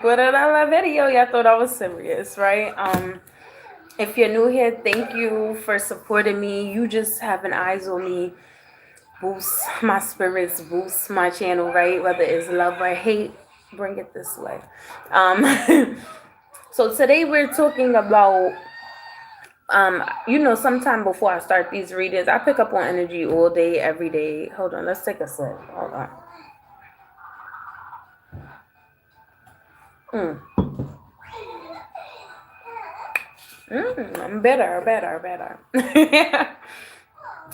Put another video. Y'all thought I was serious, right? If you're new here, thank you for supporting me. You just having eyes on me boost my spirits, boost my channel, right? Whether it's love or hate, bring it this way. So today we're talking about sometime before I start these readings, I pick up on energy all day, every day. Hold on, let's take a sip. Hold on. Better.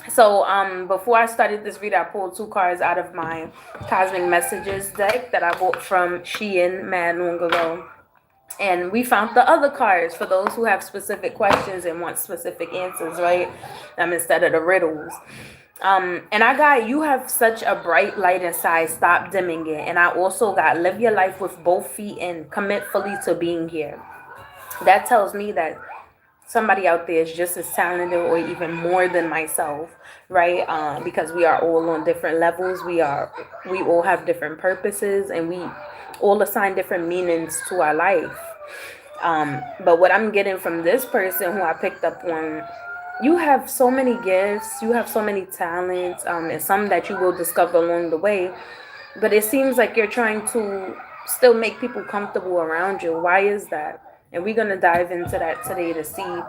So before I started this read, I pulled two cards out of my Cosmic Messages deck that I bought from Shein mad long ago. And we found the other cards for those who have specific questions and want specific answers, right? Instead of the riddles. And I got, you have such a bright light inside, stop dimming it. And I also got, live your life with both feet and commit fully to being here. That tells me that somebody out there is just as talented or even more than myself, right? Because we are all on different levels. We all have different purposes, and we all assign different meanings to our life. But what I'm getting from this person who I picked up on, you have so many gifts, you have so many talents, and some that you will discover along the way. But it seems like you're trying to still make people comfortable around you. Why is that? And we're gonna dive into that today to see,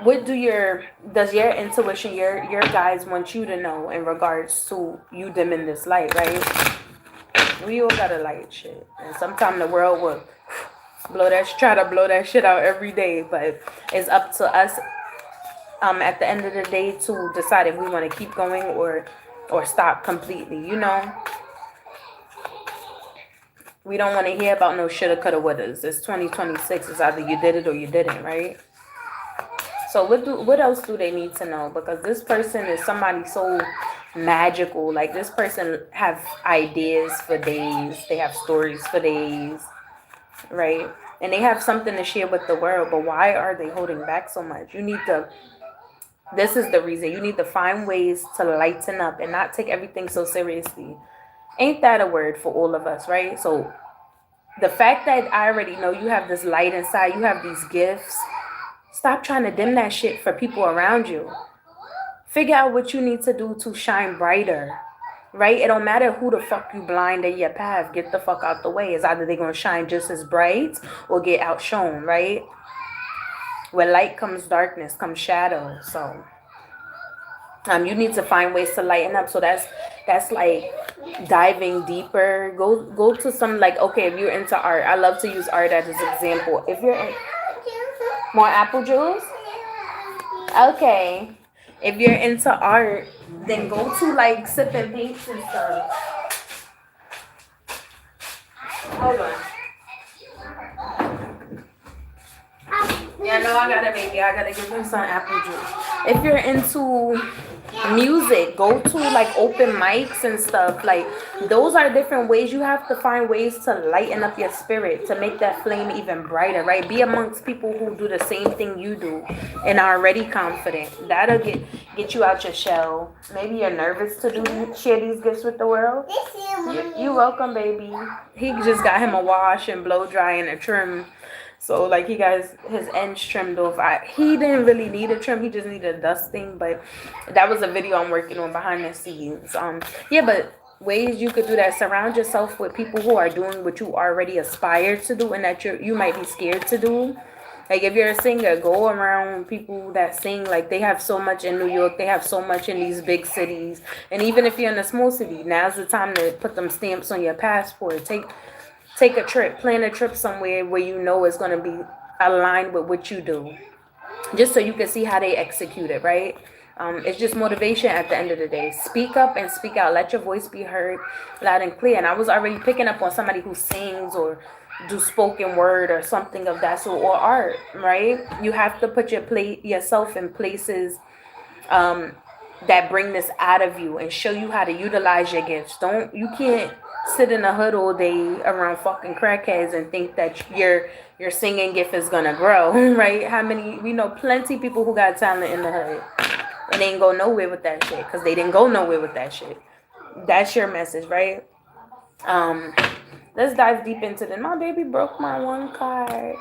what does your intuition, your guides want you to know in regards to you dimming this light, right? We all gotta light shit, and sometimes the world will try to blow that shit out every day, but it's up to us at the end of the day to decide if we want to keep going or stop completely. We don't want to hear about no shoulda, coulda, wouldas. It's 2026. It's either you did it or you didn't, right? So what else do they need to know? Because this person is somebody so magical. Like, this person have ideas for days. They have stories for days, right? And they have something to share with the world. But why are they holding back so much? This is the reason. You need to find ways to lighten up and not take everything so seriously. Ain't that a word for all of us, right? So the fact that I already know you have this light inside, you have these gifts, stop trying to dim that shit for people around you. Figure out what you need to do to shine brighter, right? It don't matter who the fuck you blind in your path. Get the fuck out the way. It's either they're going to shine just as bright or get outshone, right? Where light comes darkness, comes shadow. So you need to find ways to lighten up. So that's like diving deeper. Go to some, like, okay, if you're into art, I love to use art as an example. If you're in more apple juice, okay. If you're into art, then go to like sip and paints and stuff. Hold on. Yeah, no, I gotta give him some apple juice. If you're into music, go to like open mics and stuff. Like, those are different ways. You have to find ways to lighten up your spirit, to make that flame even brighter, right? Be amongst people who do the same thing you do and are already confident. That'll get you out your shell. Maybe you're nervous to share these gifts with the world. You're welcome, baby. He just got him a wash and blow dry and a trim. So, like, he got his ends trimmed off. He didn't really need a trim. He just needed a dusting. But that was a video I'm working on behind the scenes. Yeah, but ways you could do that. Surround yourself with people who are doing what you already aspire to do and that you might be scared to do. Like, if you're a singer, go around people that sing. Like, they have so much in New York. They have so much in these big cities. And even if you're in a small city, now's the time to put them stamps on your passport. Take a trip, plan a trip somewhere where you know it's going to be aligned with what you do, just so you can see how they execute it, right? It's just motivation at the end of the day. Speak up and speak out. Let your voice be heard loud and clear. And I was already picking up on somebody who sings or do spoken word or something of that sort, or art, right? You have to put yourself in places that bring this out of you and show you how to utilize your gifts. You can't sit in the hood all day around fucking crackheads and think that your singing gift is gonna grow, right? We know plenty people who got talent in the hood and they ain't go nowhere with that shit because they didn't go nowhere with that shit. That's your message, right? Let's dive deep into this. My baby broke my one card.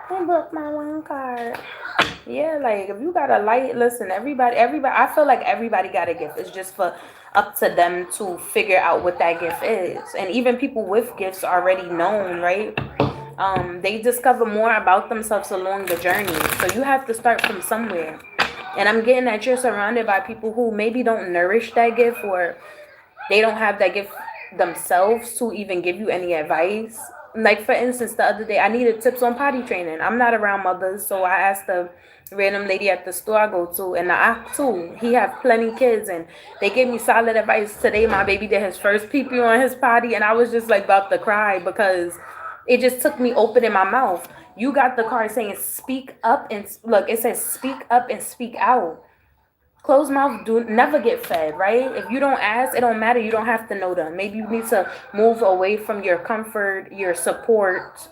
I broke my one card. Yeah, like if you got a light, listen, everybody, I feel like everybody got a gift. It's just for up to them to figure out what that gift is. And even people with gifts already known, right? They discover more about themselves along the journey. So you have to start from somewhere. And I'm getting that you're surrounded by people who maybe don't nourish that gift, or they don't have that gift themselves to even give you any advice. Like for instance, the other day I needed tips on potty training. I'm not around mothers, so I asked the random lady at the store I go to, and the aunt too. He have plenty kids, and they gave me solid advice. Today my baby did his first pee pee on his potty, and I was just like about to cry because it just took me opening my mouth. You got the card saying speak up, and look, it says speak up and speak out. Closed mouth do never get fed, right? If you don't ask, it don't matter. You don't have to know them. Maybe you need to move away from your comfort, your support,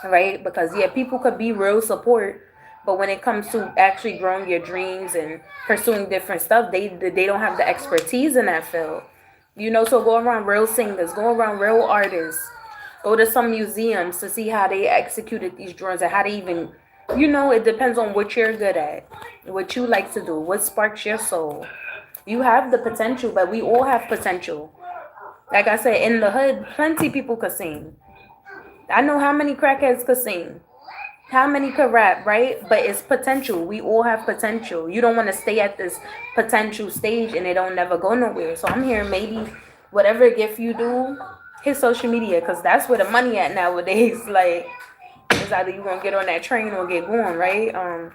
right? Because yeah, people could be real support, but when it comes to actually growing your dreams and pursuing different stuff, they don't have the expertise in that field. So go around real singers, go around real artists, go to some museums to see how they executed these drawings and how they even, it depends on what you're good at, what you like to do, what sparks your soul. You have the potential, but we all have potential. Like I said, in the hood, plenty people could sing. I know how many crackheads could sing, how many could rap, right? But it's potential. We all have potential. You don't want to stay at this potential stage and it don't never go nowhere. So I'm here, maybe whatever gift you do, hit social media, because that's where the money at nowadays. Like, it's either you gonna get on that train or get going, right? Or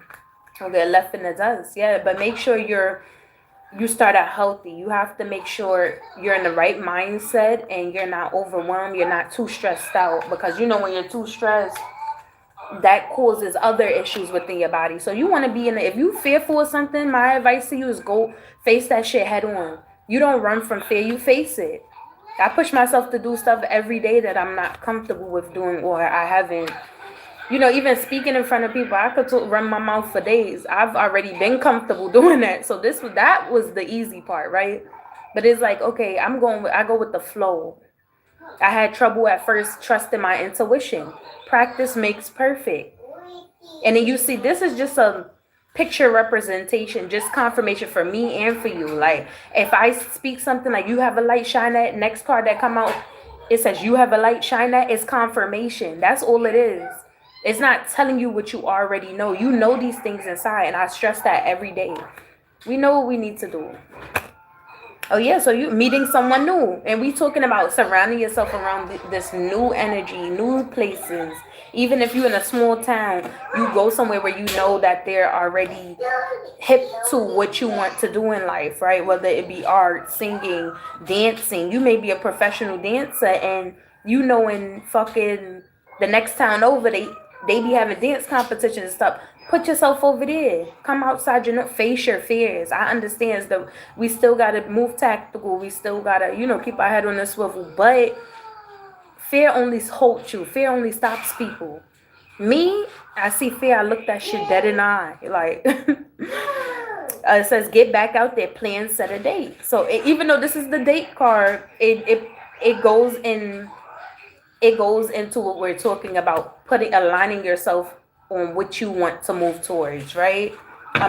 get left in the dust. Yeah, but make sure you start out healthy. You have to make sure you're in the right mindset and you're not overwhelmed. You're not too stressed out, because when you're too stressed, that causes other issues within your body. So you want to be if you fearful of something, my advice to you is go face that shit head on. You don't run from fear, you face it. I push myself to do stuff every day that I'm not comfortable with doing, or I haven't. Even speaking in front of people, I could run my mouth for days. I've already been comfortable doing that. So that was the easy part, right? But it's like, okay, I go with the flow. I had trouble at first trusting my intuition. Practice makes perfect. And then you see, this is just a picture representation, just confirmation for me and for you. Like, if I speak something like you have a light, shine that, next card that come out, it says you have a light, shine that, it's confirmation. That's all it is. It's not telling you what you already know. You know these things inside, and I stress that every day. We know what we need to do. Oh yeah, so you meeting someone new, and we talking about surrounding yourself around this new energy, new places. Even if you're in a small town, you go somewhere where you know that they're already hip to what you want to do in life, right? Whether it be art, singing, dancing. You may be a professional dancer, and in fucking the next town over, they be having dance competitions and stuff. Put yourself over there. Come outside, face your fears. I understand that we still got to move tactical. We still got to, keep our head on the swivel. But fear only holds you. Fear only stops people. Me, I see fear. I look that shit dead in the eye. Like, it says, get back out there, plan, set a date. So even though this is the date card, it goes into what we're talking about, aligning yourself on what you want to move towards, right?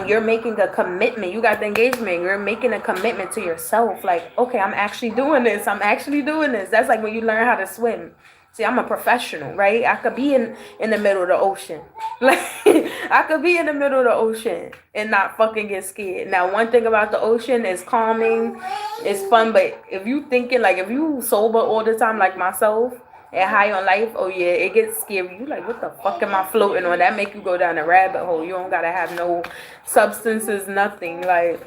You're making a commitment. You got the engagement. You're making a commitment to yourself. Like, okay, I'm actually doing this. That's like when you learn how to swim. See, I'm a professional, right? I could be in the middle of the ocean. Like, I could be in the middle of the ocean and not fucking get scared. Now, one thing about the ocean is calming. It's fun. But if you sober all the time like myself, and high on life, oh yeah, it gets scary. You like, what the fuck am I floating on? That make you go down a rabbit hole. You don't gotta have no substances, nothing. Like,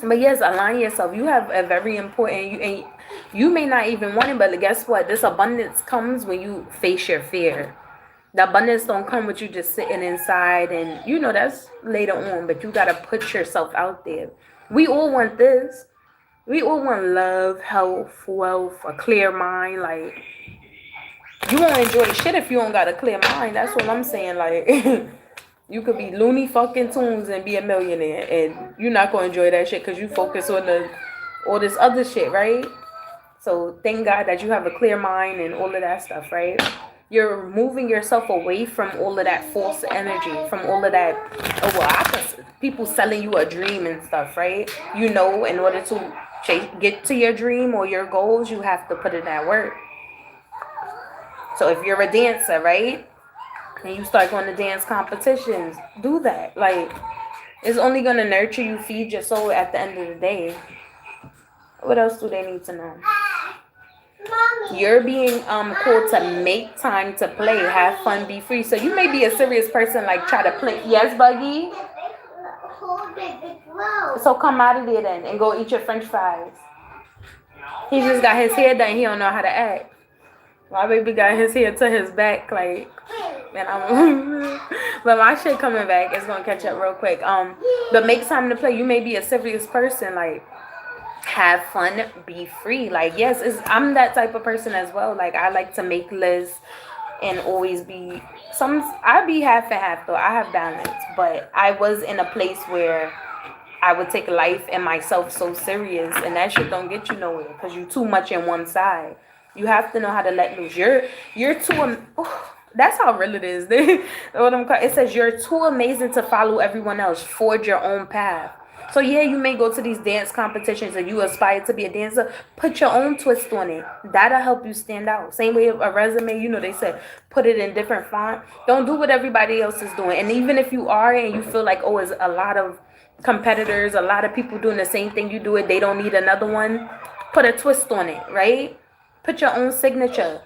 but yes, align yourself. You have a very important, you may not even want it, but guess what? This abundance comes when you face your fear. The abundance don't come with you just sitting inside, and that's later on, but you gotta put yourself out there. We all want this. We all want love, health, wealth, a clear mind. Like, you won't enjoy shit if you don't got a clear mind. That's what I'm saying. Like, you could be Looney fucking Tunes and be a millionaire, and you're not gonna enjoy that shit because you focus on all this other shit, right? So thank God that you have a clear mind and all of that stuff, right? You're moving yourself away from all of that false energy, from all of that. Oh well, people selling you a dream and stuff, right? You know, in order to get to your dream or your goals, you have to put in that work. So if you're a dancer, right, and you start going to dance competitions, do that. Like, it's only gonna nurture you, feed your soul at the end of the day. What else do they need to know? You're being called to make time to play, have fun, be free. So you may be a serious person, like try to play. Yes, Buggy. So come out of there then and go eat your French fries. He just got his hair done. He don't know how to act. My baby got his hair to his back, like, and I'm. But my shit coming back. It's gonna catch up real quick. But make time to play. You may be a serious person, like. Have fun, be free. Like, yes, I'm that type of person as well. Like, I like to make lists and always be I be half and half though. I have balance, but I was in a place where I would take life and myself so serious, and that shit don't get you nowhere because you too much in one side. You have to know how to let loose. You're too. That's how real it is. It says you're too amazing to follow everyone else. Forge your own path. So yeah, you may go to these dance competitions and you aspire to be a dancer. Put your own twist on it. That'll help you stand out. Same way a resume, they said put it in different font. Don't do what everybody else is doing. And even if you are and you feel like, oh, it's a lot of competitors, a lot of people doing the same thing you do it, they don't need another one. Put a twist on it, right? Put your own signature.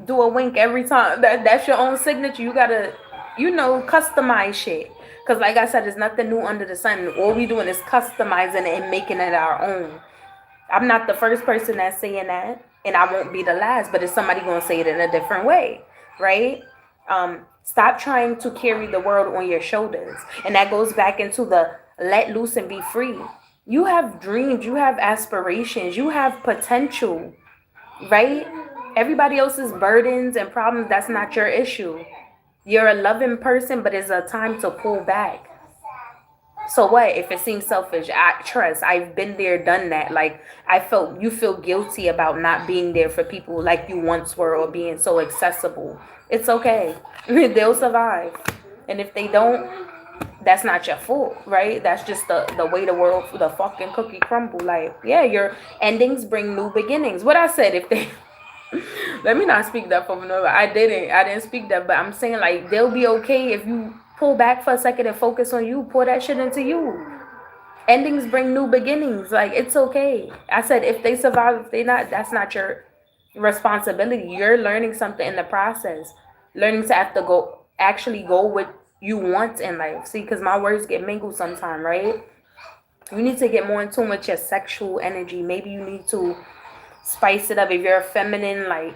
Do a wink every time. That's your own signature. You gotta, customize shit. Because like I said, there's nothing new under the sun. All we doing is customizing it and making it our own. I'm not the first person that's saying that, and I won't be the last, but it's somebody going to say it in a different way, right? Stop trying to carry the world on your shoulders. And that goes back into the let loose and be free. You have dreams, you have aspirations, you have potential, right? Everybody else's burdens and problems, that's not your issue. You're a loving person, but it's a time to pull back. So what if it seems selfish? I've been there, done that. Like, you feel guilty about not being there for people like you once were, or being so accessible. It's okay. They'll survive. And if they don't, that's not your fault, right? That's just the way the world, the fucking cookie crumble. Like, yeah, your endings bring new beginnings. What I said, if they... Let me not speak that for no. I didn't speak that, but I'm saying, like, they'll be okay if you pull back for a second and focus on you. Pour that shit into you. Endings bring new beginnings. Like, it's okay. I said if they survive, if they not, that's not your responsibility. You're learning something in the process. Learning to have to go with you want in life. See, because my words get mingled sometimes, right? You need to get more in tune with your sexual energy. Maybe you need to spice it up. If you're feminine, like,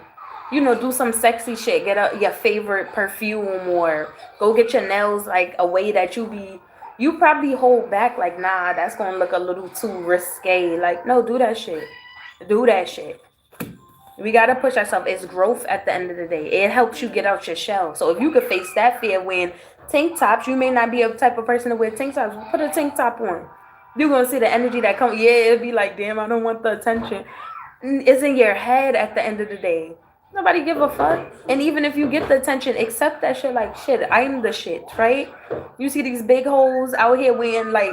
do some sexy shit. Get your favorite perfume, or go get your nails like a way that you probably hold back, like, nah, that's gonna look a little too risque. Like, no, do that shit. We gotta push ourselves. It's growth at the end of the day. It helps you get out your shell. So if you could face that fear when tank tops, you may not be a type of person to wear tank tops. Put a tank top on. You're gonna see the energy that comes. Yeah, it'll be like, damn, I don't want the attention. It's in your head at the end of the day. Nobody give a fuck. And even if you get the attention, accept that shit. Like, shit, I'm the shit, right? You see these big hoes out here wearing like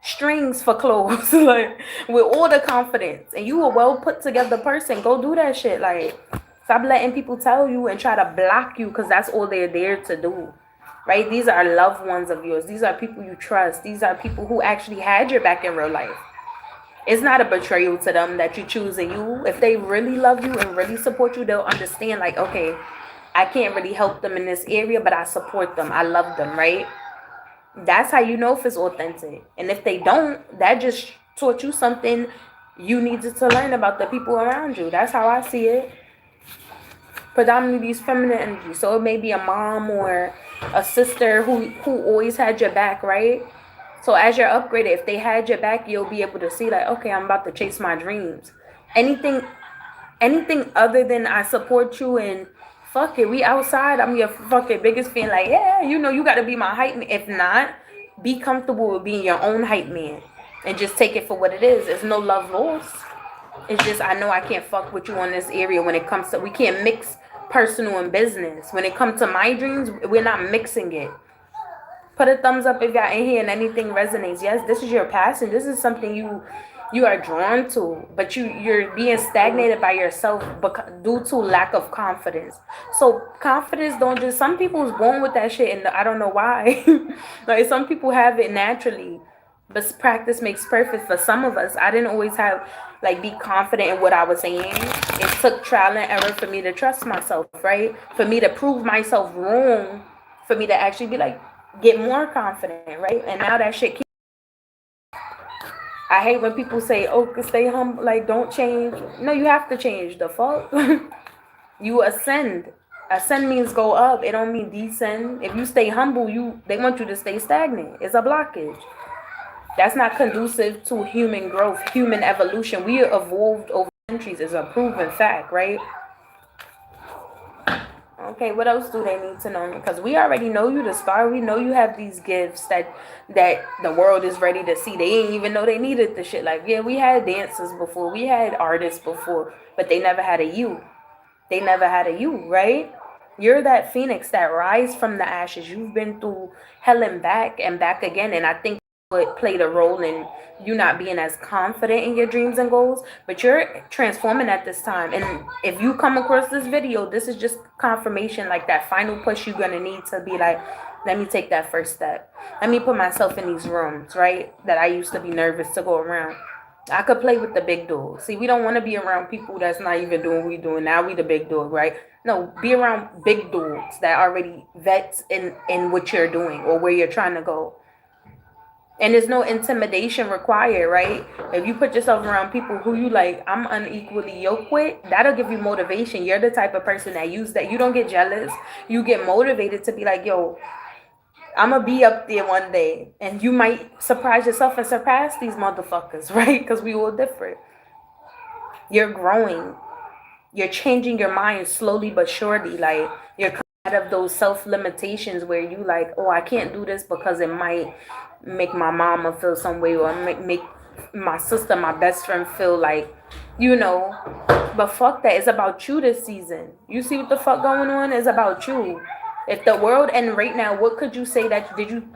strings for clothes, like, with all the confidence, and you a well put together person. Go do that shit. Like, stop letting people tell you and try to block you, because that's all they're there to do, right? These are loved ones of yours. These are people you trust. These are people who actually had your back in real life. It's not a betrayal to them that you choosing you. If they really love you and really support you, they'll understand, like, okay, I can't really help them in this area, but I support them. I love them, right? That's how you know if it's authentic. And if they don't, that just taught you something you needed to learn about the people around you. That's how I see it. Predominantly these feminine energies. So it may be a mom or a sister who always had your back, right? So as you're upgraded, if they had your back, you'll be able to see, like, okay, I'm about to chase my dreams. Anything other than I support you and fuck it, we outside, I'm your fucking biggest fan. Like, yeah, you got to be my hype man. If not, be comfortable with being your own hype man and just take it for what it is. There's no love lost. It's just I know I can't fuck with you on this area when it comes to, we can't mix personal and business. When it comes to my dreams, we're not mixing it. Put a thumbs up if y'all in here and anything resonates. Yes, this is your passion. This is something you are drawn to, but you're being stagnated by yourself due to lack of confidence. So confidence don't just, some people's born with that shit and I don't know why. Like some people have it naturally, but practice makes perfect. For some of us, I didn't always have like be confident in what I was saying. It took trial and error for me to trust myself, right? For me to prove myself wrong, for me to actually be like, get more confident, right? And now that shit I hate when people say, oh, stay humble, like don't change. No, you have to change. The fuck? You ascend. Ascend means go up. It don't mean descend. If you stay humble, they want you to stay stagnant. It's a blockage. That's not conducive to human growth, human evolution. We evolved over centuries is a proven fact, right? Okay, what else do they need to know? Because we already know you the star. We know you have these gifts that the world is ready to see. They didn't even know they needed the shit. Like, yeah, we had dancers before. We had artists before. But they never had a you. They never had a you, right? You're that phoenix that rise from the ashes. You've been through hell and back again. And I think what played a role in you not being as confident in your dreams and goals, but you're transforming at this time. And if you come across this video, this is just confirmation, like that final push you're gonna need to be like, let me take that first step. Let me put myself in these rooms, right? That I used to be nervous to go around. I could play with the big dog. See, we don't want to be around people that's not even doing what we doing. Now we the big dog, right? No, be around big dogs that already vets in what you're doing or where you're trying to go. And there's no intimidation required, right? If you put yourself around people who you like, I'm unequally yoked with, that'll give you motivation. You're the type of person that use that. You don't get jealous. You get motivated to be like, yo, I'm going to be up there one day. And you might surprise yourself and surpass these motherfuckers, right? Because we all different. You're growing. You're changing your mind slowly but surely. Like, you're coming out of those self-limitations where you like, oh, I can't do this because it might make my mama feel some way, or make my sister, my best friend feel like, but fuck that. It's about you this season. You see what the fuck going on? It's about you. If the world end right now, what could you say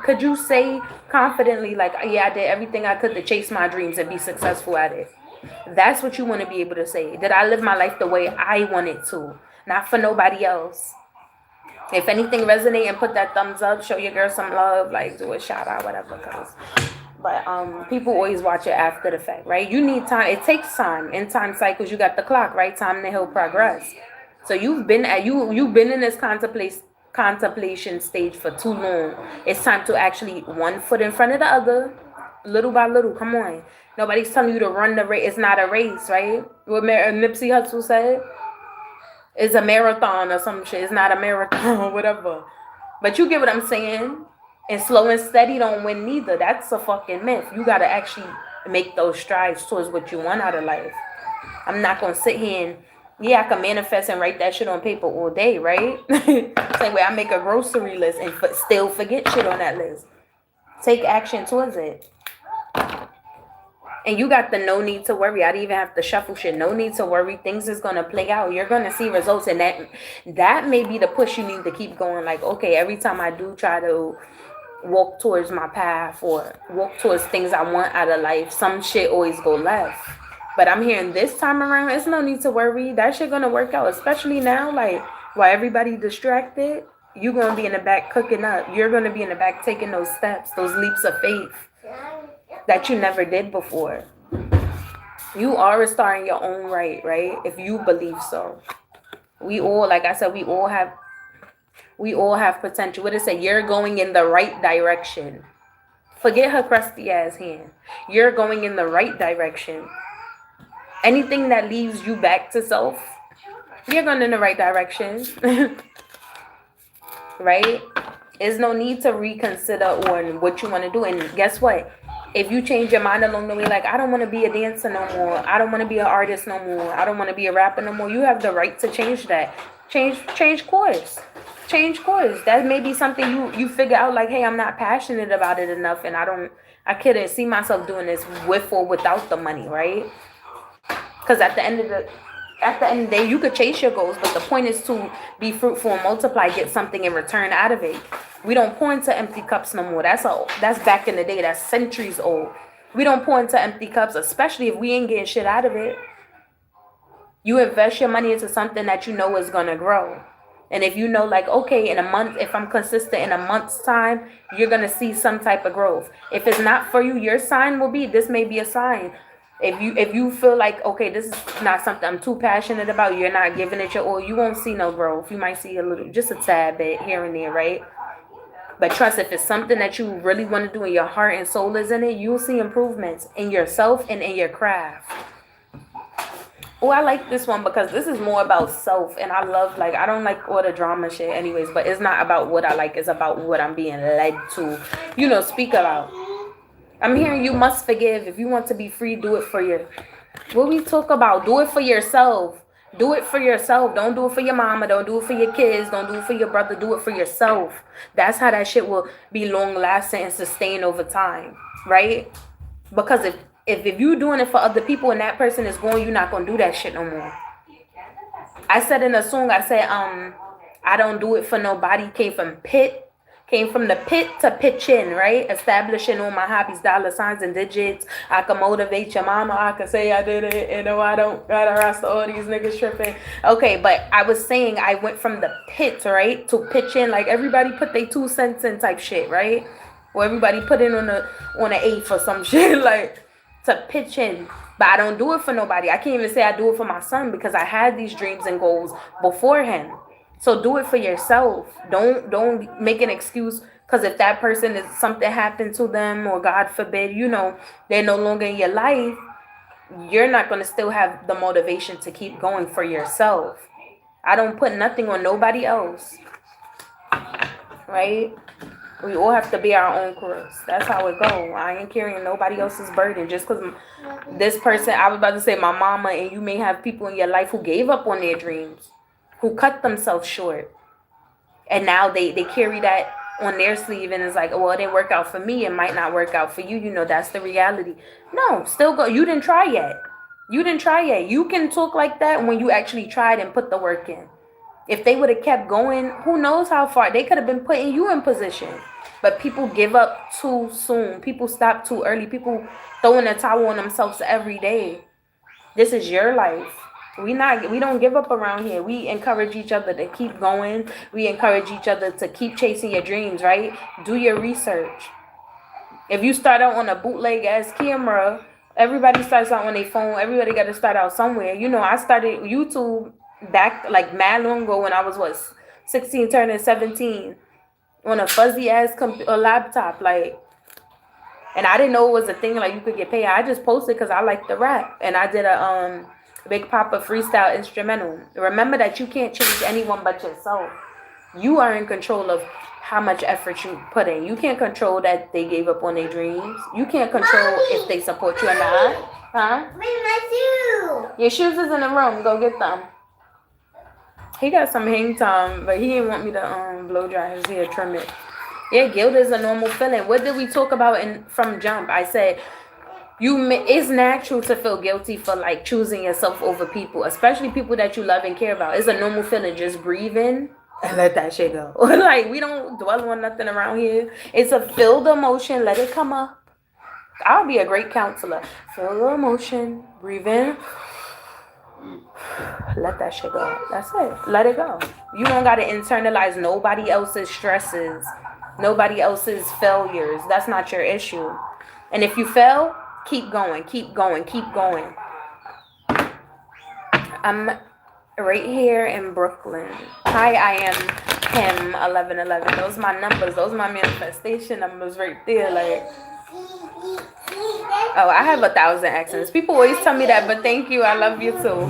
could you say confidently like, yeah, I did everything I could to chase my dreams and be successful at it? That's what you want to be able to say. Did I live my life the way I wanted to? Not for nobody else. If anything resonate and put that thumbs up, show your girl some love, like do a shout out, whatever. But people always watch it after the fact, right? You need time. It takes time. In time cycles, you got the clock, right? Time to heal progress. So you've been in this contemplation stage for too long. It's time to actually one foot in front of the other, little by little. Come on. Nobody's telling you to run the race. It's not a race, right? What Nipsey Hussle said. It's a marathon or some shit. It's not a marathon or whatever. But you get what I'm saying? And slow and steady don't win neither. That's a fucking myth. You got to actually make those strides towards what you want out of life. I'm not going to sit here and, I can manifest and write that shit on paper all day, right? Same way I make a grocery list and still forget shit on that list. Take action towards it. And you got the no need to worry. I didn't even have to shuffle shit. No need to worry. Things is going to play out. You're going to see results. And that may be the push you need to keep going. Like, okay, every time I do try to walk towards my path or walk towards things I want out of life, some shit always go left. But I'm hearing this time around, it's no need to worry. That shit going to work out. Especially now, like, while everybody distracted, you're going to be in the back cooking up. You're going to be in the back taking those steps, those leaps of faith that you never did before. You are a star in your own right? If you believe so. We all, like I said, we all have potential. What it say? You're going in the right direction. Forget her crusty ass hand. You're going in the right direction. Anything that leaves you back to self, you're going in the right direction. Right? There's no need to reconsider on what you want to do. And guess what? If you change your mind along the way, like, I don't want to be a dancer no more. I don't want to be an artist no more. I don't want to be a rapper no more. You have the right to change that. Change course. Change course. That may be something you figure out, like, hey, I'm not passionate about it enough. And I couldn't see myself doing this with or without the money, right? Because at the end of the day, you could chase your goals, but the point is to be fruitful and multiply, get something in return out of it. We don't pour into empty cups no more. That's back in the day. That's centuries old. We don't pour into empty cups, especially if we ain't getting shit out of it. You invest your money into something that you know is gonna grow. And if you know, like, okay, in a month, if I'm consistent in a month's time, you're gonna see some type of growth. If it's not for you, your sign will be, this may be a sign. If you feel like, okay, this is not something I'm too passionate about, you're not giving it your all, you won't see no growth. You might see a little, just a tad bit here and there, right? But trust, if it's something that you really want to do and your heart and soul is in it, you'll see improvements in yourself and in your craft. Oh, I like this one because this is more about self, and I love, like, I don't like all the drama shit anyways, but it's not about what I like, it's about what I'm being led to, speak about. I'm hearing you must forgive. If you want to be free, do it for what we talk about, do it for yourself. Do it for yourself. Don't do it for your mama. Don't do it for your kids. Don't do it for your brother. Do it for yourself. That's how that shit will be long lasting and sustain over time, right? Because if you doing it for other people and that person is going, you're not gonna do that shit no more. I said in a song, I said, I don't do it for nobody. Came from the pit to pitch in, right? Establishing all my hobbies, dollar signs and digits. I can motivate your mama. I can say I did it. And no, I don't gotta rest all these niggas tripping. Okay, but I was saying I went from the pit, right, to pitch in. Like, everybody put their 2 cents in type shit, right? Or everybody put in on an eighth or some shit, like, to pitch in. But I don't do it for nobody. I can't even say I do it for my son because I had these dreams and goals before him. So do it for yourself. Don't make an excuse because if that person is something happened to them or God forbid, they're no longer in your life, you're not going to still have the motivation to keep going for yourself. I don't put nothing on nobody else. Right? We all have to be our own cross. That's how it go. I ain't carrying nobody else's burden just because this person, I was about to say my mama, and you may have people in your life who gave up on their dreams, who cut themselves short. And now they carry that on their sleeve and it's like, well, it didn't work out for me. It might not work out for you. That's the reality. No, still go. You didn't try yet. You can talk like that when you actually tried and put the work in. If they would have kept going, who knows how far. They could have been putting you in position. But people give up too soon. People stop too early. People throwing a towel on themselves every day. This is your life. We don't give up around here. We encourage each other to keep going. We encourage each other to keep chasing your dreams, right? Do your research. If you start out on a bootleg ass camera, everybody starts out on their phone. Everybody got to start out somewhere. I started YouTube back like mad long ago when I was 16 turning 17 on a fuzzy ass laptop, like, and I didn't know it was a thing like you could get paid. I just posted because I like the rap, and I did a Big Papa freestyle instrumental. Remember that you can't change anyone but yourself. You are in control of how much effort you put in. You can't control that they gave up on their dreams. You can't control if they support you or not. Huh? Where's my shoe? Your shoes is in the room. Go get them. He got some hang time, but he didn't want me to blow dry his hair, trim it. Yeah, guilt is a normal feeling. What did we talk about from jump? I said it's natural to feel guilty for like choosing yourself over people, especially people that you love and care about. It's a normal feeling. Just breathe in and let that shit go. Like, we don't dwell on nothing around here. It's a feel the emotion, let it come up. I'll be a great counselor. Feel the emotion, breathe in, let that shit go. That's it. Let it go. You don't gotta internalize nobody else's stresses, nobody else's failures. That's not your issue. And if you fail, keep going, keep going, keep going. I'm right here in Brooklyn. Hi, I am Kim 1111. Those are my numbers. Those are my manifestation numbers right there. Like, oh, I have 1,000 accents. People always tell me that, but thank you. I love you too.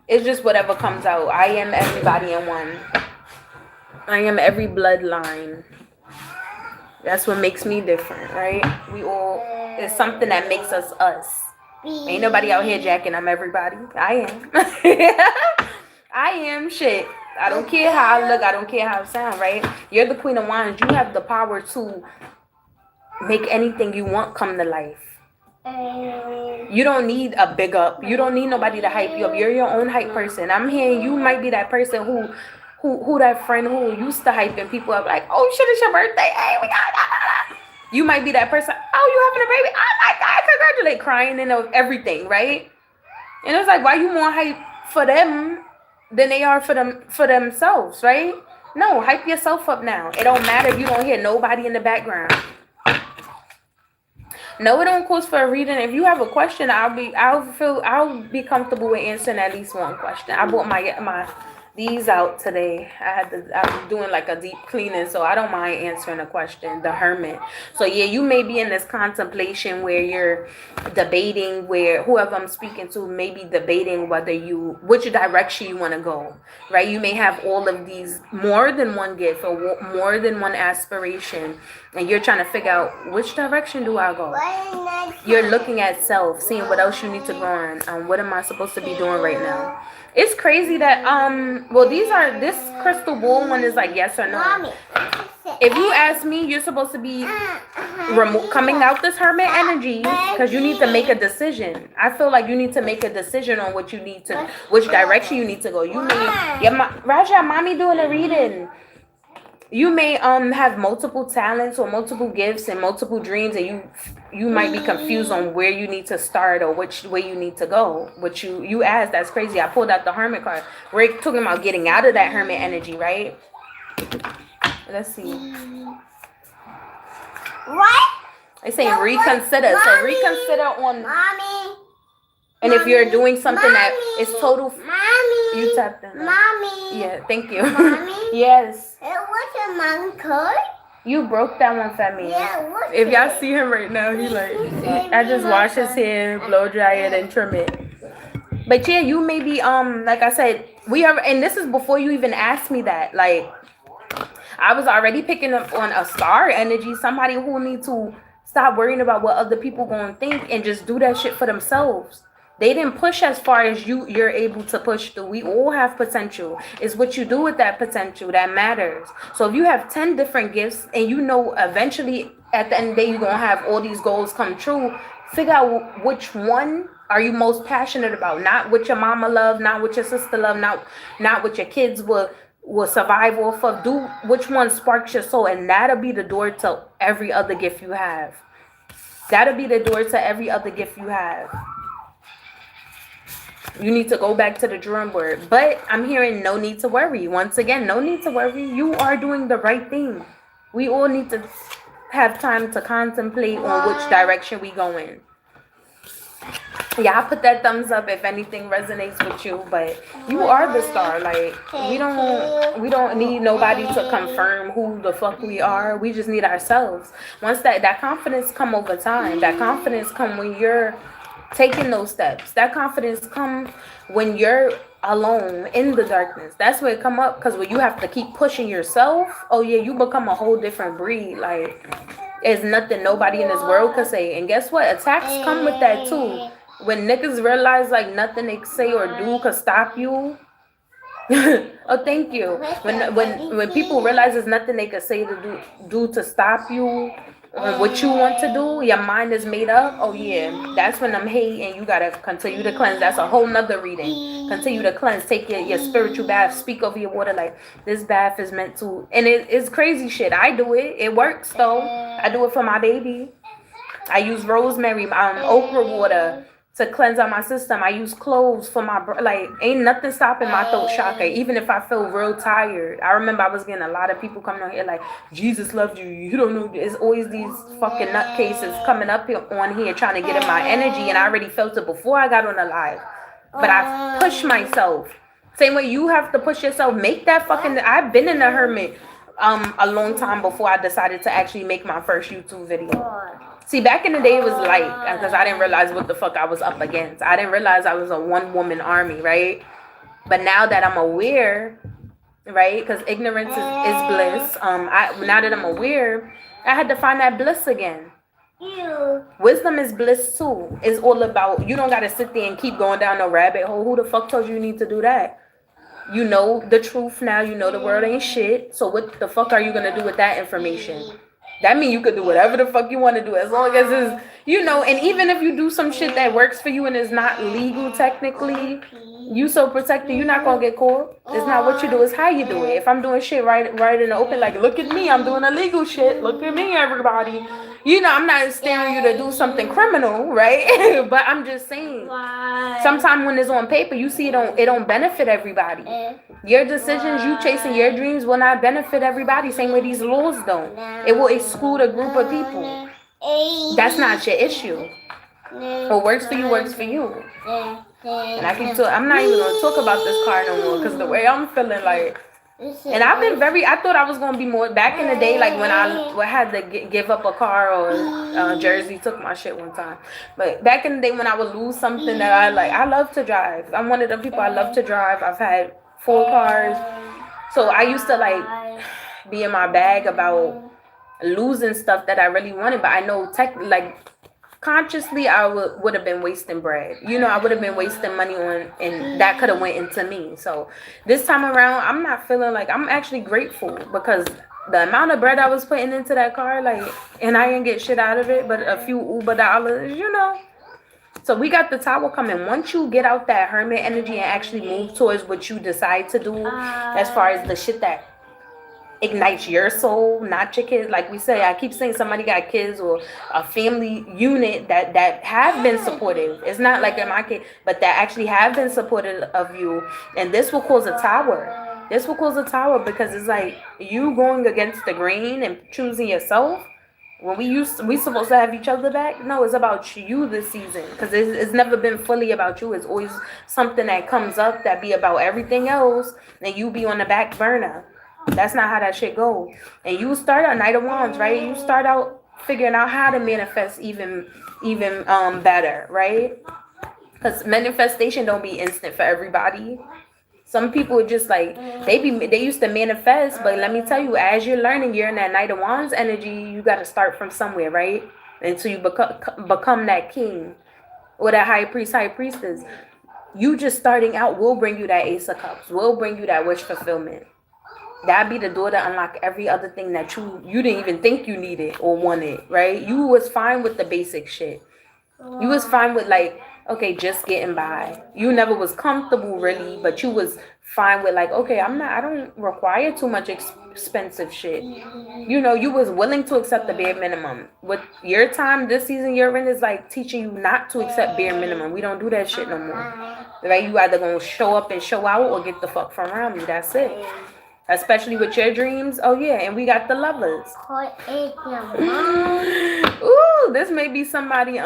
It's just whatever comes out. I am everybody in one. I am every bloodline. That's what makes me different, right? It's something that makes us us. Ain't nobody out here jacking. I'm everybody. I am. I am shit. I don't care how I look. I don't care how I sound, right? You're the Queen of Wands. You have the power to make anything you want come to life. You don't need a big up. You don't need nobody to hype you up. You're your own hype person. I'm hearing you might be that person who that friend who used to hyping people up like, oh shit, it's your birthday. Hey, we got. You might be that person. Oh, you having a baby? Oh my god, congratulate, crying and everything, right? And it's like, why you more hype for them than they are for themselves, right? No, hype yourself up now. It don't matter if you don't hear nobody in the background. No, it don't cost for a reading. If you have a question, I'll be comfortable with answering at least one question. I bought my these out today. I'm doing like a deep cleaning, so I don't mind answering a question. The Hermit. So yeah, you may be in this contemplation where you're debating, where whoever I'm speaking to may be debating which direction you want to go, right? You may have all of these, more than one gift or more than one aspiration, and you're trying to figure out which direction do I go. You're looking at self, seeing what else you need to grow on. What am I supposed to be doing right now? It's crazy that this crystal ball one is like yes or no. Mommy, if you ask me, you're supposed to be coming out this Hermit energy because you need to make a decision. I feel like you need to make a decision on which direction you need to go. You may, Raja, mommy doing a reading. You may have multiple talents or multiple gifts and multiple dreams, and you might be confused on where you need to start or which way you need to go. What you asked, that's crazy. I pulled out the Hermit card. We're talking about getting out of that Hermit energy, right? Let's see. What? It's saying reconsider. Mommy, so reconsider on. Mommy. And if you're doing something that is total. Mommy. You tapped in. Mommy. Yeah, thank you. Mommy. Yes. It was a man card. You broke that one for me. Yeah, if y'all see him right now, he like, I just wash his hair, blow dry it, and trim it. But yeah, you may be like I said, and this is before you even asked me that. Like, I was already picking up on a star energy, somebody who needs to stop worrying about what other people gonna think and just do that shit for themselves. They didn't push as far as you're able to push through. We all have potential. It's what you do with that potential that matters. So if you have 10 different gifts and you know eventually at the end of the day you're going to have all these goals come true, figure out which one are you most passionate about. Not what your mama love, not what your sister love, not what your kids will survive off of. Do which one sparks your soul, and that'll be the door to every other gift you have. That'll be the door to every other gift you have. You need to go back to the drawing board. But I'm hearing no need to worry. Once again, no need to worry. You are doing the right thing. We all need to have time to contemplate on which direction we go in. Yeah, I put that thumbs up if anything resonates with you. But you are the star. Like, we don't need nobody to confirm who the fuck we are. We just need ourselves. Once that confidence come over time. That confidence come when you're taking those steps. That confidence come when you're alone in the darkness. That's where it come up. Because when you have to keep pushing yourself, oh yeah, you become a whole different breed. Like, there's nothing nobody in this world could say. And guess what? Attacks come with that too. When niggas realize like nothing they say or do could stop you. Oh, thank you. When people realize there's nothing they could say to do to stop you, what you want to do, your mind is made up. Oh yeah, that's when I'm hate, and you gotta continue to cleanse. That's a whole nother reading. Continue to cleanse. Take your spiritual bath. Speak over your water like this bath is meant to. And it's crazy shit. I do it. It works though. I do it for my baby. I use rosemary, okra water to cleanse out my system. I use cloves for my, like, ain't nothing stopping my throat chakra, even if I feel real tired. I remember I was getting a lot of people coming on here like, Jesus loved you. You don't know. It's always these fucking nutcases coming up here on here trying to get in my energy, and I already felt it before I got on the live. But I push myself. Same way you have to push yourself. Make that fucking, I've been in the hermit a long time before I decided to actually make my first YouTube video. See, back in the day, it was light because I didn't realize what the fuck I was up against. I didn't realize I was a one-woman army, right? But now that I'm aware, right? Because ignorance is bliss. Now that I'm aware, I had to find that bliss again. Wisdom is bliss too. It's all about, you don't got to sit there and keep going down no rabbit hole. Who the fuck told you need to do that? You know the truth now. You know the world ain't shit. So what the fuck are you going to do with that information? That means you could do whatever the fuck you want to do as long as it's, you know, and even if you do some shit that works for you and is not legal technically, you so protected, you're not gonna get caught. It's not what you do, it's how you do it. If I'm doing shit right in the open, like, look at me, I'm doing illegal shit. Look at me, everybody. You know, I'm not staring you to do something criminal, right? But I'm just saying, sometimes when it's on paper, you see it don't benefit everybody. Your decisions, you chasing your dreams will not benefit everybody. Same way these laws don't. It will exclude a group of people. That's not your issue. What works for you works for you. And I'm not even gonna talk about this car no more because the way I'm feeling, like, and I've been I thought I was gonna be more back in the day, like when I had to give up a car, or Jersey took my shit one time. But back in the day when I would lose something that I like, I love to drive. I'm one of the people, I love to drive. I've had 4 cars, so I used to like be in my bag about losing stuff that I really wanted. But I know consciously I would have been wasting bread. You know, I would have been wasting money on, and that could have went into me. So this time around, I'm not feeling like, I'm actually grateful because the amount of bread I was putting into that car, like, and I didn't get shit out of it but a few Uber dollars, you know. So we got the tower coming. Once you get out that hermit energy and actually move towards what you decide to do, as far as the shit that ignites your soul, not your kids. Like we say, I keep saying somebody got kids or a family unit that have been supportive. It's not like in my case, but that actually have been supportive of you. And this will cause a tower. This will cause a tower because it's like you going against the grain and choosing yourself. When we supposed to have each other back. No, it's about you this season because it's never been fully about you. It's always something that comes up that be about everything else, and you be on the back burner. That's not how that shit goes. And you start out Knight of Wands, right? You start out figuring out how to manifest even better, right? Because manifestation don't be instant for everybody. Some people just like they used to manifest, but let me tell you, as you're learning, you're in that Knight of Wands energy. You got to start from somewhere, right? Until you become that king or that high priestess. You just starting out will bring you that Ace of Cups. Will bring you that wish fulfillment. That'd be the door to unlock every other thing that you didn't even think you needed or wanted, right? You was fine with the basic shit. You was fine with like, okay, just getting by. You never was comfortable really, but you was fine with like, okay, I don't require too much expensive shit. You know, you was willing to accept the bare minimum. With your time this season you're in is like teaching you not to accept bare minimum. We don't do that shit no more. Right? You either gonna show up and show out or get the fuck from around me. That's it. Especially with your dreams. Oh yeah, and we got the lovers. Ooh, this may be somebody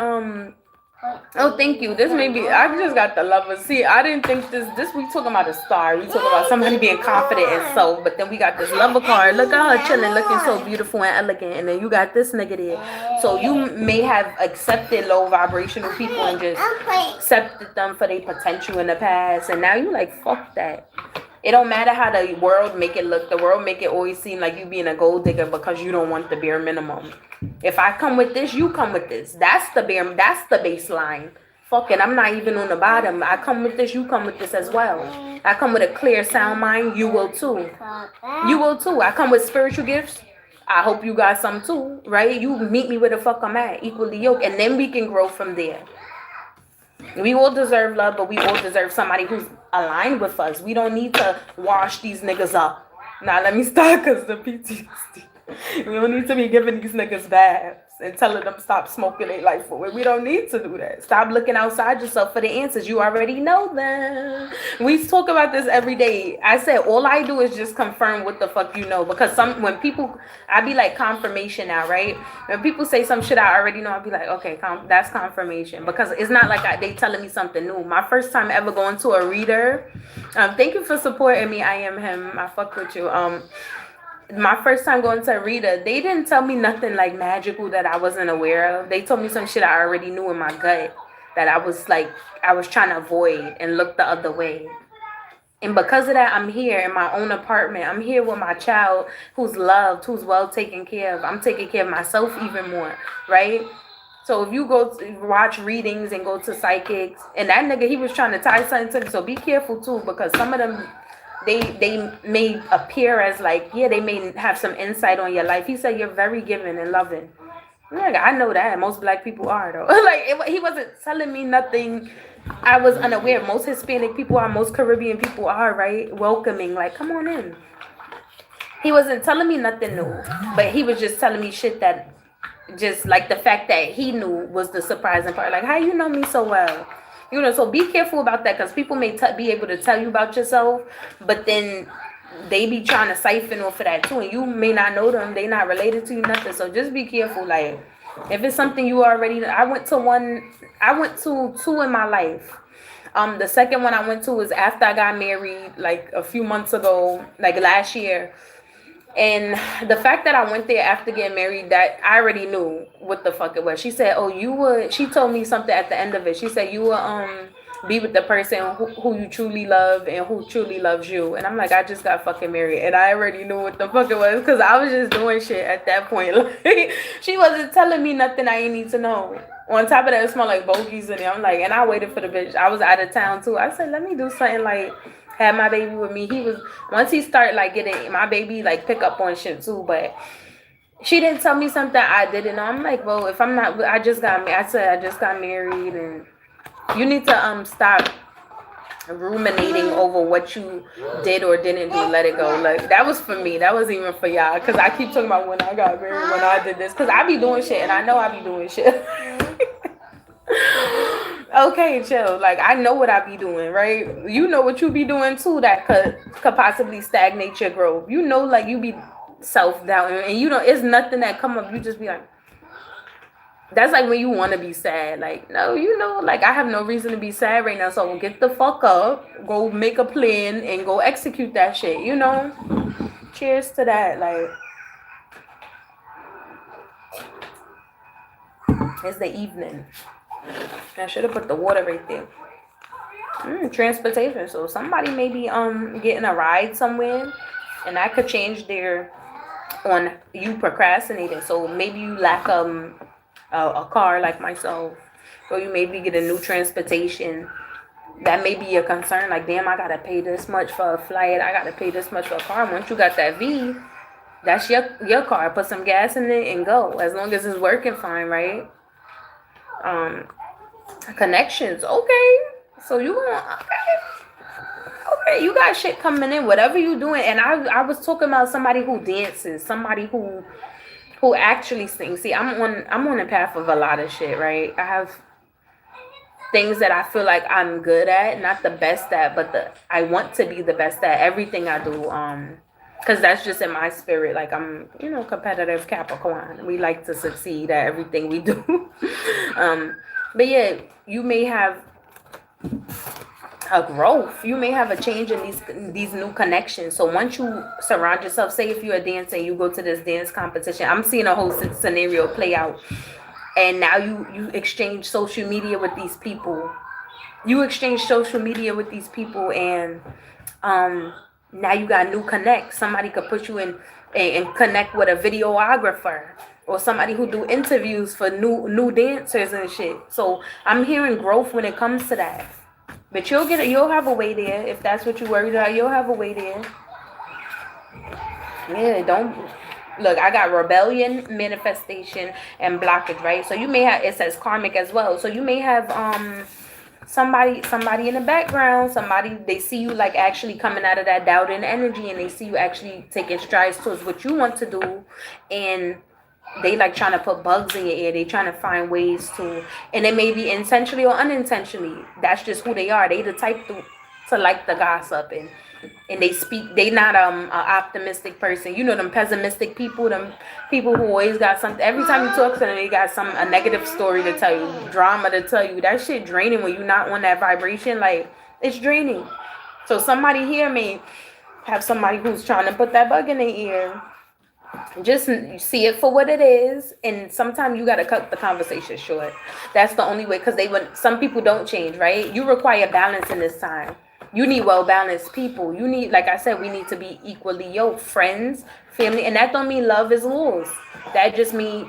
oh, thank you. This may be, I just got the lovers. See, I didn't think this we talking about a star. We talking about somebody being confident and so, but then we got this lover card. Look at her chilling, looking so beautiful and elegant. And then you got this nigga there. So you may have accepted low vibrational people and just accepted them for their potential in the past. And now you like, fuck that. It don't matter how the world make it look. The world make it always seem like you being a gold digger because you don't want the bare minimum. If I come with this, you come with this. That's the baseline. Fuck it, I'm not even on the bottom. I come with this, you come with this as well. I come with a clear, sound mind. You will too. You will too. I come with spiritual gifts. I hope you got some too, right? You meet me where the fuck I'm at, equally yoked, and then we can grow from there. We all deserve love, but we all deserve somebody who's aligned with us. We don't need to wash these niggas up. Now let me start because the PTSD. We don't need to be giving these niggas baths and telling them stop smoking their life away. We don't need to do that. Stop looking outside yourself for the answers. You already know them. We talk about this every day. I said all I do is just confirm what the fuck you know. Because when people, I be like confirmation now, right? When people say some shit I already know, I be like, okay, that's confirmation. Because it's not like they telling me something new. My first time ever going to a reader. Thank you for supporting me. I am him. I fuck with you. My first time going to a reader, they didn't tell me nothing like magical that I wasn't aware of. They told me some shit I already knew in my gut that I was trying to avoid and look the other way. And because of that, I'm here in my own apartment. I'm here with my child who's loved, who's well taken care of. I'm taking care of myself even more, right? So if you go to watch readings and go to psychics, and that nigga, he was trying to tie something to me. So be careful too, because some of them they may appear as like, yeah, they may have some insight on your life. He said you're very giving and loving. Like, I know that most black people are though. Like he wasn't telling me nothing I was unaware. Most Hispanic people are, most Caribbean people are, right? Welcoming, like, come on in. He wasn't telling me nothing new, but he was just telling me shit that just like the fact that he knew was the surprising part. Like, how you know me so well? You know, so be careful about that, because people may be able to tell you about yourself, but then they be trying to siphon off of that too, and you may not know them. They not related to you, nothing. So just be careful. Like, if it's something you already, I went to two in my life. The second one I went to was after I got married, like a few months ago, like last year. And the fact that I went there after getting married, that I already knew what the fuck it was. She said, "Oh, you would." She told me something at the end of it. She said, "You will be with the person who you truly love and who truly loves you." And I'm like, I just got fucking married, and I already knew what the fuck it was, because I was just doing shit at that point. Like, she wasn't telling me nothing I ain't need to know. On top of that, it smelled like bogeys in there. I'm like, and I waited for the bitch. I was out of town too. I said, let me do something like have my baby with me. He was, once he started like getting my baby like pick up on shit too, but she didn't tell me something I didn't know. I'm like, well, if I'm not, I said I just got married, and you need to stop ruminating over what you did or didn't do. Let it go. Like, that was for me. That wasn't even for y'all, because I keep talking about when I got married, when I did this, because I be doing shit, and I know I be doing shit. Okay, chill. Like, I know what I be doing, right? You know what you be doing too that could possibly stagnate your growth. You know, like, you be self-doubting, and you know, it's nothing that come up. You just be like, that's like when you want to be sad. Like, no, you know, like, I have no reason to be sad right now, so get the fuck up, go make a plan, and go execute that shit, you know? Cheers to that. Like, it's the evening. I should have put the water right there. Transportation. So somebody may be getting a ride somewhere, and that could change their on you procrastinating. So maybe you lack a car like myself, or you maybe get a new transportation. That may be a concern. Like, damn, I gotta pay this much for a flight. I gotta pay this much for a car. Once you got that V, that's your car. Put some gas in it and go. As long as it's working fine, right? Connections, okay. So you going, okay, you got shit coming in, whatever you doing. And I was talking about somebody who dances, somebody who actually sings. See, I'm on the path of a lot of shit, right? I have things that I feel like I'm good at, not the best at, but I want to be the best at everything I do. Because that's just in my spirit. Like, I'm, you know, competitive Capricorn. We like to succeed at everything we do. But yeah, you may have a growth. You may have a change in these new connections. So once you surround yourself, say if you're a dancer and you go to this dance competition, I'm seeing a whole scenario play out. And now you exchange social media with these people. And now you got new connects. Somebody could put you in and connect with a videographer, or somebody who do interviews for new dancers and shit. So I'm hearing growth when it comes to that. But you'll have a way there. If that's what you're worried about, you'll have a way there. Yeah, don't look, I got rebellion, manifestation, and blockage, right? So you may have, it says karmic as well. So you may have somebody in the background, they see you like actually coming out of that doubting energy, and they see you actually taking strides towards what you want to do, and they like trying to put bugs in your ear. They trying to find ways to, and it may be intentionally or unintentionally. That's just who they are. They the type to like the gossip, and they not a optimistic person. You know, them pessimistic people, them people who always got something. Every time you talk to them, they got a negative story to tell you, drama to tell you. That shit draining when you're not on that vibration. Like, it's draining. So somebody here may have somebody who's trying to put that bug in their ear. Just see it for what it is, and sometimes you got to cut the conversation short. That's the only way, because some people don't change, right? You require balance in this time. You need well-balanced people. You need, like I said, we need to be equally yoked, friends, family, and that don't mean love is lost. That just means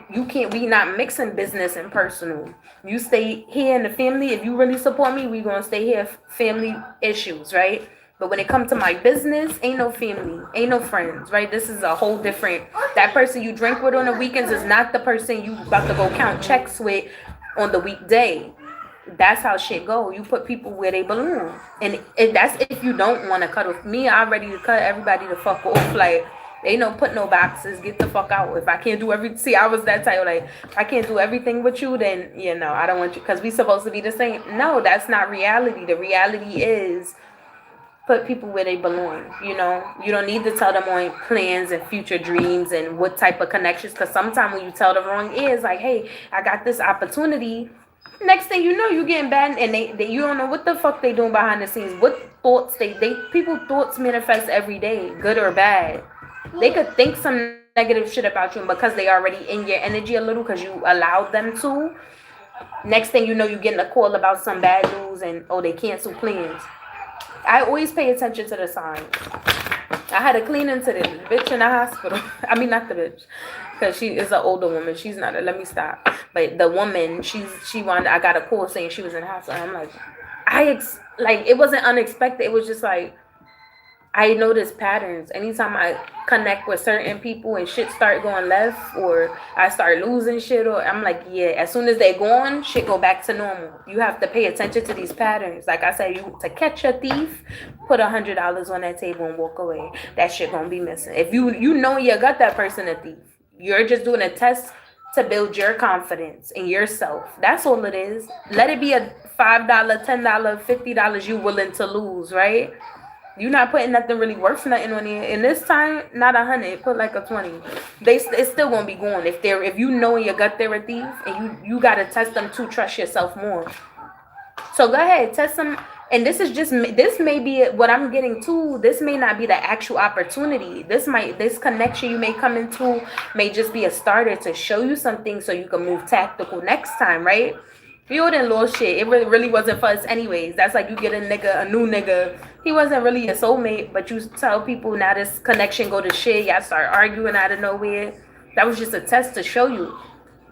we not mixing business and personal. You stay here in the family. If you really support me, we gonna stay here. Family issues, right? But when it comes to my business, ain't no family, ain't no friends, right? This is a whole different. That person you drink with on the weekends is not the person you about to go count checks with on the weekday. That's how shit go. You put people where they belong, and that's if you don't want to cut off. Me, I'm ready to cut everybody the fuck off. Like, ain't no put no boxes. Get the fuck out. If I can't do I was that type. Like, if I can't do everything with you, then I don't want you because we supposed to be the same. No, that's not reality. The reality is put people where they belong. You don't need to tell them on plans and future dreams and what type of connections. Because sometimes when you tell the wrong ears, like, hey, I got this opportunity. Next thing you know, you getting bad, and they you don't know what the fuck they doing behind the scenes. What thoughts they people thoughts manifest every day, good or bad. They could think some negative shit about you, and because they already in your energy a little, because you allowed them to. Next thing you know, you getting a call about some bad news, and they cancel plans. I always pay attention to the signs. I had a cleaning today, the bitch in the hospital. I mean, not the bitch, because she is an older woman. She's not. Let me stop. But the woman, she wanted. I got a call saying she was in the hospital. I'm like, it wasn't unexpected. It was just like I notice patterns. Anytime I connect with certain people and shit start going left, or I start losing shit, or I'm like, yeah, as soon as they gone, shit go back to normal. You have to pay attention to these patterns. Like I said, to catch a thief, put $100 on that table and walk away. That shit gonna be missing. If you know you got that person a thief, you're just doing a test to build your confidence in yourself. That's all it is. Let it be a $5, $10, $50 you willing to lose, right? You're not putting nothing really worth nothing on it. And this time, not 100, put like a 20. It's still gonna be going. If you know in your gut they're a thief, and you gotta test them to trust yourself more. So go ahead, test them. And this may be what I'm getting to. This may not be the actual opportunity. This connection you may come into may just be a starter to show you something so you can move tactical next time, right? We all done lost shit. It really wasn't for us anyways. That's like you get a new nigga. He wasn't really a soulmate, but you tell people now this connection go to shit. Y'all start arguing out of nowhere. That was just a test to show you.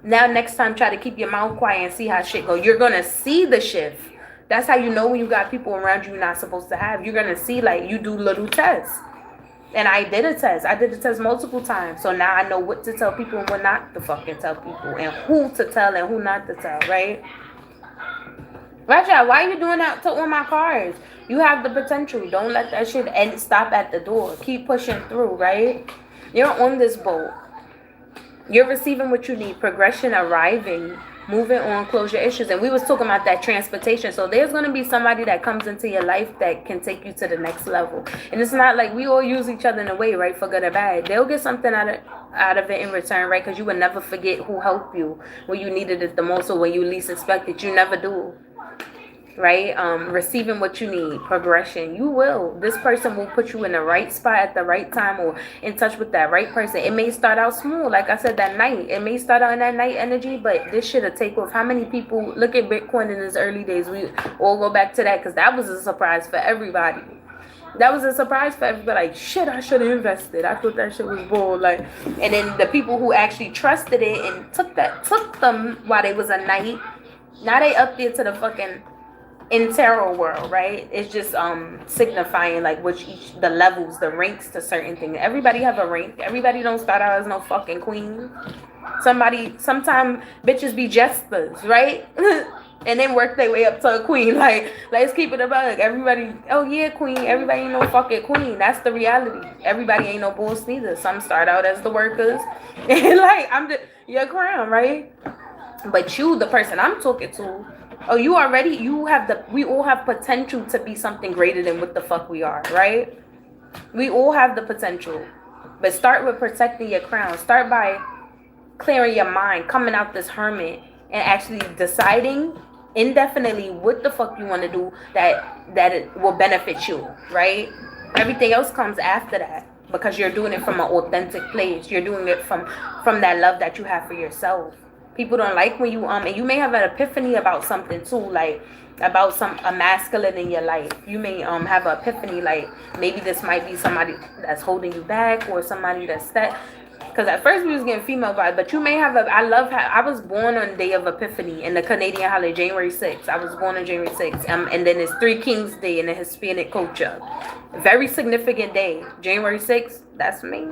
Now next time, try to keep your mouth quiet and see how shit go. You're gonna see the shift. That's how you know when you got people around you you're not supposed to have. You're gonna see, like, you do little tests. And I did a test. I did the test multiple times. So now I know what to tell people and what not to fucking tell people. And who to tell and who not to tell, right? Raja, why are you doing that to all my cars? You have the potential. Don't let that shit stop at the door. Keep pushing through, right? You're on this boat. You're receiving what you need. Progression arriving. Moving on, close your issues. And we was talking about that transportation. So there's going to be somebody that comes into your life that can take you to the next level. And it's not like we all use each other in a way, right, for good or bad. They'll get something out of it in return, right? Because you would never forget who helped you when you needed it the most, or when you least expected. You never do. Right? Receiving what you need, progression. You will. This person will put you in the right spot at the right time, or in touch with that right person. It may start out small, like I said, that night. It may start out in that night energy, but this shit'll take off. How many people look at Bitcoin in its early days? We all go back to that because that was a surprise for everybody. That was a surprise for everybody. Like, shit, I should have invested. I thought that shit was bull. Like, and then the people who actually trusted it and took them while they was a night. Now they up there to the fucking in tarot world, right? It's just signifying like the levels, the ranks to certain things. Everybody have a rank. Everybody don't start out as no fucking queen. Sometimes bitches be jesters, right? And then work their way up to a queen. Like, let's keep it a bug. Everybody, oh yeah, queen. Everybody ain't no fucking queen. That's the reality. Everybody ain't no boss neither. Some start out as the workers. And like, I'm just your crown, right? But you, the person I'm talking to, we all have potential to be something greater than what the fuck we are, right? We all have the potential. But start with protecting your crown. Start by clearing your mind, coming out this hermit, and actually deciding indefinitely what the fuck you want to do that it will benefit you, right? Everything else comes after that, because you're doing it from an authentic place. You're doing it from that love that you have for yourself. People don't like when you and you may have an epiphany about something too, like about a masculine in your life. You may have an epiphany, like maybe this might be somebody that's holding you back, or somebody that's that. Because at first we was getting female vibes, but you may have I love how I was born on the day of Epiphany in the Canadian holiday, January 6th. I was born on January 6th. And then it's Three Kings Day in the Hispanic culture. Very significant day. January 6th, that's me.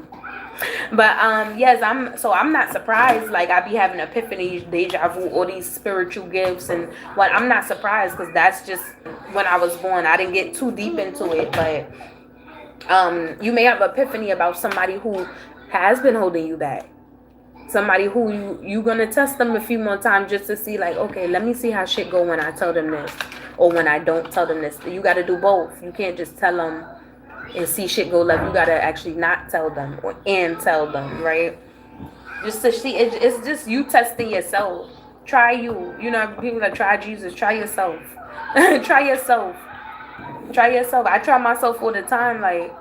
But yes, I'm not surprised. Like, I be having epiphanies, deja vu, all these spiritual gifts, and what I'm not surprised because that's just when I was born. I didn't get too deep into it, but you may have epiphany about somebody who has been holding you back. Somebody who you gonna test them a few more times just to see, like, okay, let me see how shit go when I tell them this or when I don't tell them this. You got to do both. You can't just tell them and see shit go left. You got to actually not tell them and tell them, right? Just to see, it's just you testing yourself. Try you. You know, people that try Jesus, try yourself. Try yourself. Try yourself. I try myself all the time, like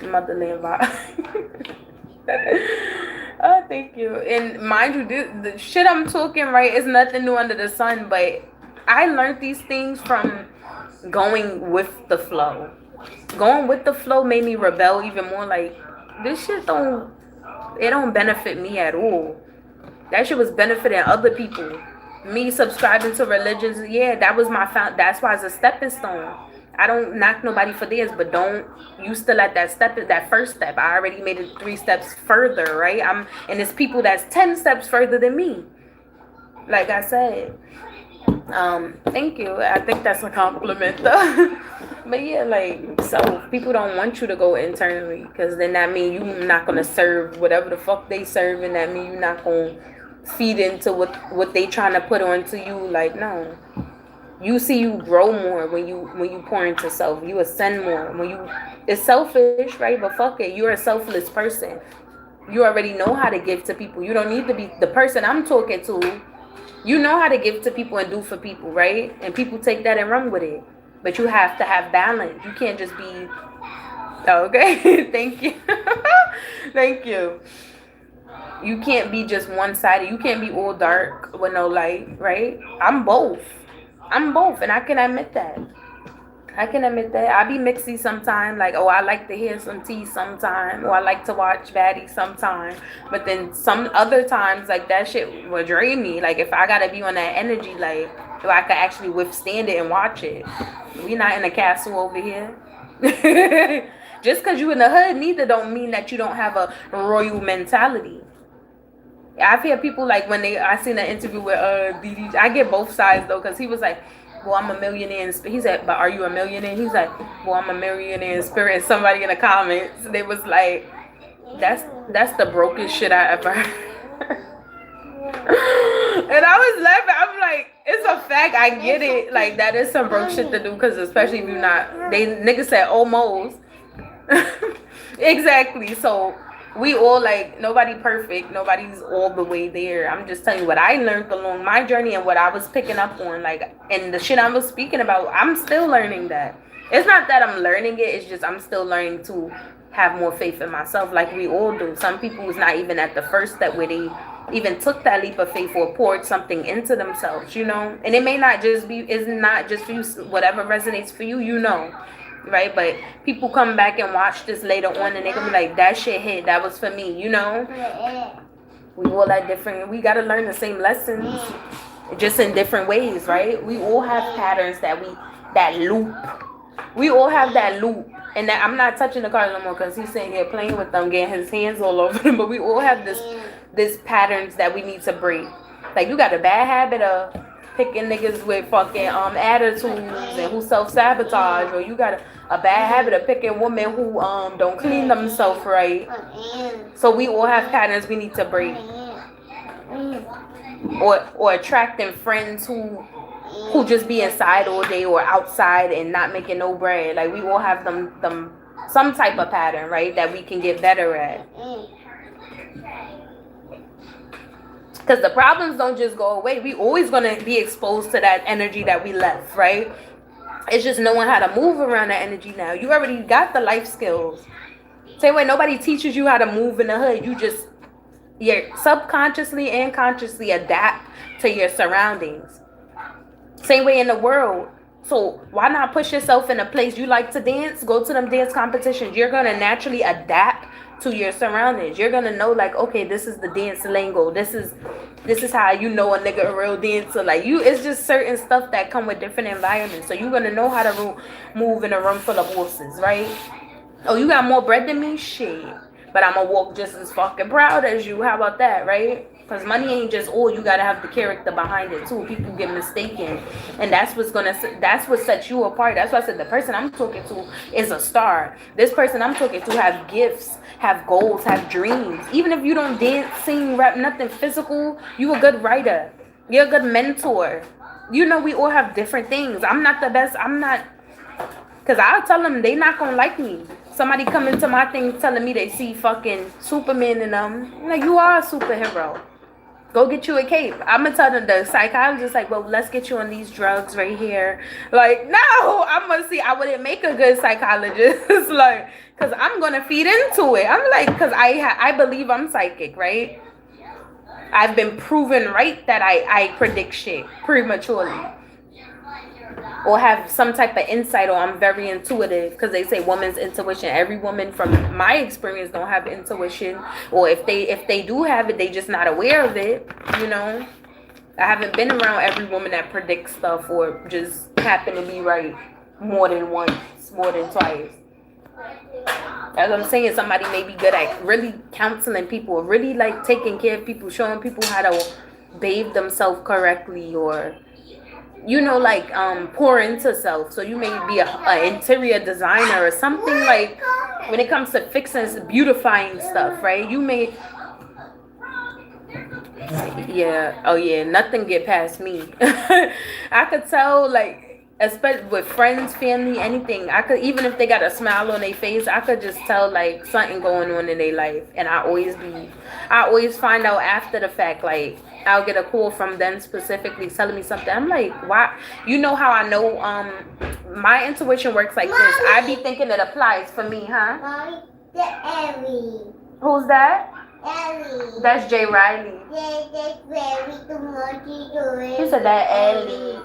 motherland vibe. Oh, thank you. And mind you, the shit I'm talking, right, is nothing new under the sun, but I learned these things from going with the flow. Going with the flow made me rebel even more. Like, this shit don't benefit me at all. That shit was benefiting other people. Me subscribing to religions, yeah, that was that's why it's a stepping stone. I don't knock nobody for theirs, but don't you still at that first step. I already made it 3 steps further, right? And it's people that's 10 steps further than me. Like I said. Thank you. I think that's a compliment though. But yeah, like, so people don't want you to go internally, because then that means you're not gonna serve whatever the fuck they serve, and that means you're not gonna feed into what they trying to put onto you. Like, no. You see, you grow more when you pour into self. You ascend more it's selfish, right? But fuck it, you're a selfless person. You already know how to give to people. You don't need to be the person I'm talking to. You know how to give to people and do for people, right? And people take that and run with it. But you have to have balance. You can't just be okay. Thank you. Thank you. You can't be just one-sided. You can't be all dark with no light, right? I'm both, and I can admit that. I be mixy sometime, like, oh, I like to hear some tea sometime, or I like to watch baddies sometime. But then some other times, like, that shit will drain me. Like, if I gotta be on that energy, like, so I could actually withstand it and watch it. We not in a castle over here. Just because you in the hood, neither don't mean that you don't have a royal mentality. I've heard people, like, when I seen an interview with DD, I get both sides though, because he was like, well, I'm a millionaire in spirit. He said, but are you a millionaire? He's like, well, I'm a millionaire in spirit. And somebody in the comments, they was like, that's the brokest shit I ever heard. And I was laughing. I'm like, it's a fact. I get it. Like, that is some broke shit to do, because especially if you're not, niggas said almost. Exactly. So we all, like, nobody perfect. Nobody's all the way there. I'm just telling you what I learned along my journey and what I was picking up on. Like, and the shit I was speaking about, I'm still learning that. It's not that I'm learning it. It's just I'm still learning to have more faith in myself, like we all do. Some people is not even at the first step where they even took that leap of faith or poured something into themselves, you know. And it may not just be, it's not just for you. Whatever resonates for you, you know. Right? But people come back and watch this later on and they gonna be like, that shit hit, that was for me, you know. We all are different. We gotta learn the same lessons, just in different ways, right? We all have patterns that loop. We all have that loop. And that, I'm not touching the cards no more because he's sitting here playing with them, getting his hands all over them. But we all have this patterns that we need to break. Like, you got a bad habit of picking niggas with fucking attitudes and who self-sabotage, or you got a bad habit of picking women who don't clean themselves right. So we all have patterns we need to break. Or attracting friends who just be inside all day or outside and not making no bread. Like, we all have them some type of pattern, right, that we can get better at. Because the problems don't just go away. We always going to be exposed to that energy that we left, right? It's just knowing how to move around that energy now. You already got the life skills. Same way nobody teaches you how to move in the hood. You subconsciously and consciously adapt to your surroundings. Same way in the world. So why not push yourself in a place you like to dance? Go to them dance competitions. You're going to naturally adapt to your surroundings. You're gonna know like, okay, this is the dance lingo. This is how you know a nigga a real dancer. Like you, it's just certain stuff that come with different environments. So you're gonna know how to move in a room full of horses, right? Oh, you got more bread than me? Shit. But I'm gonna walk just as fucking proud as you. How about that, right? Because money ain't just all. You gotta have the character behind it too. People get mistaken, and that's what sets you apart. That's why I said the person I'm talking to is a star. This person I'm talking to have gifts, have goals, have dreams. Even if you don't dance, sing, rap, nothing physical, you a good writer. You're a good mentor. You know, we all have different things. I'm not the best. I'm not. Because I'll tell them they not going to like me. Somebody come into my thing telling me they see fucking Superman in them. I'm like, you are a superhero. Go get you a cape. I'm going to tell them, the psychologist, like, well, let's get you on these drugs right here. Like, no, I'm going to see. I wouldn't make a good psychologist. Like, because I'm going to feed into it. I'm like, because I believe I'm psychic, right? I've been proven right that I predict shit prematurely. Or have some type of insight, or I'm very intuitive, because they say woman's intuition. Every woman from my experience don't have intuition, or if they do have it, they just not aware of it, you know. I haven't been around every woman that predicts stuff or just happen to be right more than once, more than twice. As I'm saying, somebody may be good at really counseling people, really like taking care of people, showing people how to bathe themselves correctly, or you know, like pour into self. So you may be a interior designer or something, like when it comes to fixing, beautifying stuff, right? You may, yeah, oh yeah, nothing get past me. I could tell, like, especially with friends, family, anything. I could, even if they got a smile on their face, I could just tell like something going on in their life. And I always find out after the fact, like I'll get a call from them specifically telling me something. I'm like, why? You know how I know my intuition works like this. I be thinking it applies for me, huh? Mommy, the Ellie. Who's that? Ellie. That's Jay Riley. Yeah, that's very too much to do it. You said that Ellie.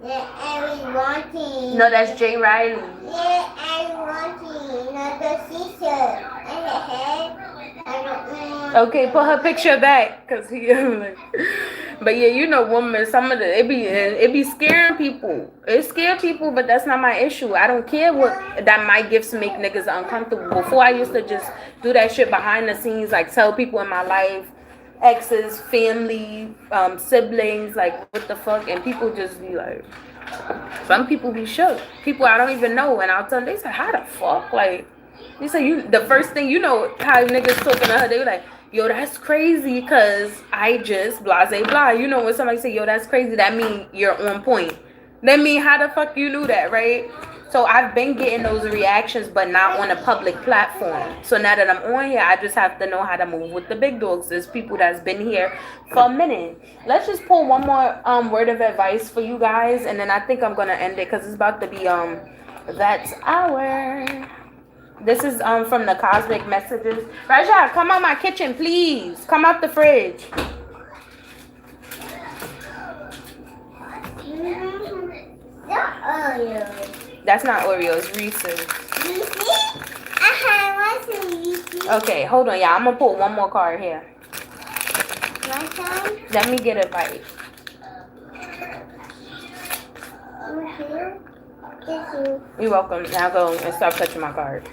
Yeah, Ellie wanting. No, that's Jay Riley. Yeah, Ellie wanting. Not the sister. And the head. I don't know. Okay, put her picture back, cause he like. But yeah, you know, woman, some of the it be scaring people. It scare people, but that's not my issue. I don't care what that my gifts make niggas uncomfortable. Before I used to just do that shit behind the scenes, like tell people in my life, exes, family, siblings, like what the fuck, and people just be like, some people be shook. People I don't even know, and I'll tell them, they say, how the fuck, like. You say the first thing, you know how niggas talking to her, they be like, yo, that's crazy, cause I just blase blah. You know when somebody say, yo, that's crazy, that mean you're on point. That mean how the fuck you knew that, right? So I've been getting those reactions, but not on a public platform. So now that I'm on here, I just have to know how to move with the big dogs. There's people that's been here for a minute. Let's just pull one more word of advice for you guys, and then I think I'm gonna end it, cause it's about to be that's our. This is from the Cosmic Messages. Raja, come out my kitchen, please. Come out the fridge. Not Oreos. That's not Oreos, Reese's. Reese's? I want some Reese's. Okay, hold on, y'all. I'm gonna put one more card here. One time? Let me get a bite. Okay. Thank you. You're welcome. Now go and stop touching my card.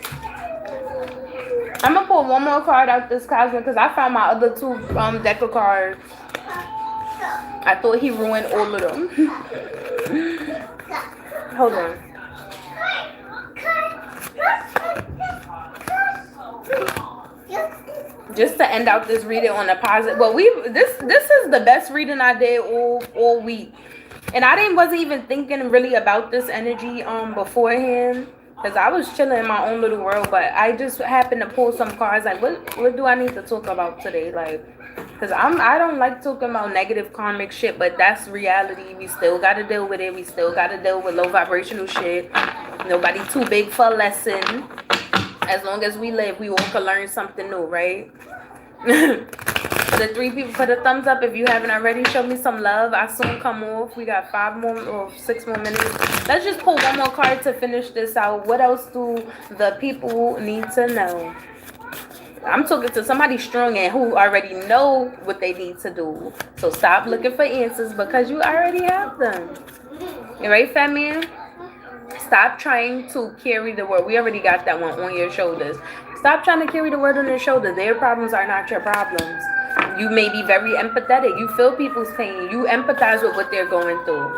I'm gonna pull one more card out this Cosmic because I found my other two deck of cards. I thought he ruined all of them. Hold on. Just to end out this reading on a positive. Well, this is the best reading I did all week. And I wasn't even thinking really about this energy beforehand, because I was chilling in my own little world. But I just happened to pull some cards. Like, what do I need to talk about today? Like, because I don't like talking about negative karmic shit, but that's reality. We still got to deal with it. We still got to deal with low vibrational shit. Nobody too big for a lesson. As long as we live, we all can learn something new, right? The 3 people, put a thumbs up if you haven't already. Show me some love. I soon come off. We got 5 more or 6 more minutes. Let's just pull one more card to finish this out. What else do the people need to know? I'm talking to somebody strong and who already know what they need to do. So stop looking for answers because you already have them. You right, fat man? Stop trying to carry the word. We already got that one on your shoulders. Stop trying to carry the word on your shoulder. Their problems are not your problems. You may be very empathetic. You feel people's pain. You empathize with what they're going through.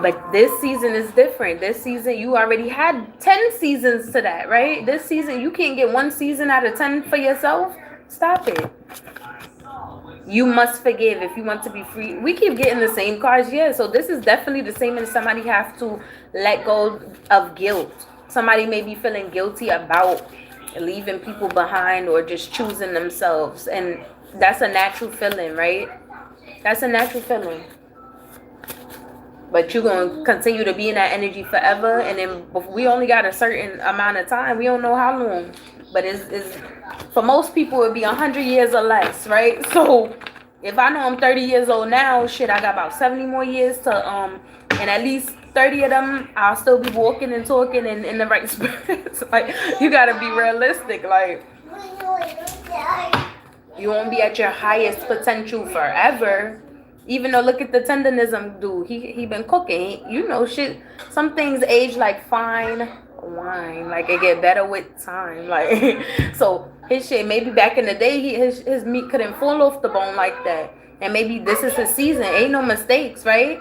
But this season is different. This season, you already had 10 seasons to that, right? This season, you can't get 1 season out of 10 for yourself. Stop it. You must forgive if you want to be free. We keep getting the same cards, yeah. So this is definitely the same as somebody have to let go of guilt. Somebody may be feeling guilty about leaving people behind or just choosing themselves. And that's a natural feeling, right? That's a natural feeling. But you're going to continue to be in that energy forever. And then we only got a certain amount of time. We don't know how long. But it's for most people, it would be 100 years or less, right? So if I know I'm 30 years old now, shit, I got about 70 more years to, and at least 30 of them, I'll still be walking and talking and in the right spirits. Like, you got to be realistic. Like, you won't be at your highest potential forever. Even though, look at the tenderism dude. He been cooking. You know, shit. Some things age like fine wine. Like, it get better with time. Like, so his shit, maybe back in the day, his meat couldn't fall off the bone like that. And maybe this is his season. Ain't no mistakes, right?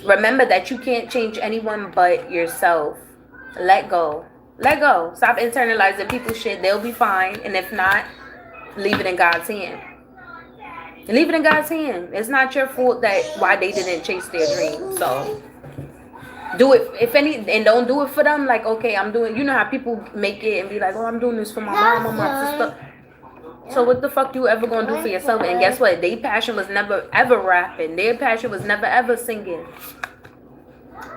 Remember that you can't change anyone but yourself. Let go. Let go. Stop internalizing people's shit. They'll be fine. And if not, leave it in God's hand. Leave it in God's hand. It's not your fault that why they didn't chase their dream. So do it, if any, and don't do it for them. Like, okay, I'm doing, you know how people make it and be like, oh, I'm doing this for my mom or my sister. So what the fuck you ever gonna do for yourself? And guess what? Their passion was never ever rapping. Their passion was never ever singing.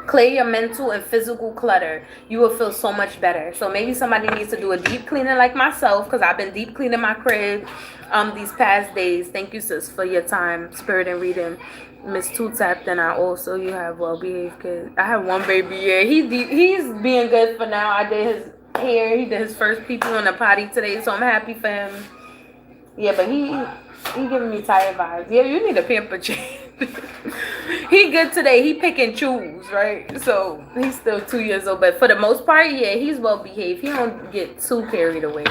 Clear your mental and physical clutter. You will feel so much better. So maybe somebody needs to do a deep cleaning like myself, because I've been deep cleaning my crib these past days. Thank you, sis, for your time, spirit, and reading. Miss Two Tap, then you have well behaved kids. I have one baby, yeah. He's being good for now. I did his hair. He did his first people on the potty today, so I'm happy for him. Yeah, but he giving me tired vibes. Yeah, you need a pamper change. He good today. He pick and choose, right? So he's still 2 years old, but for the most part, yeah, he's well behaved. He don't get too carried away.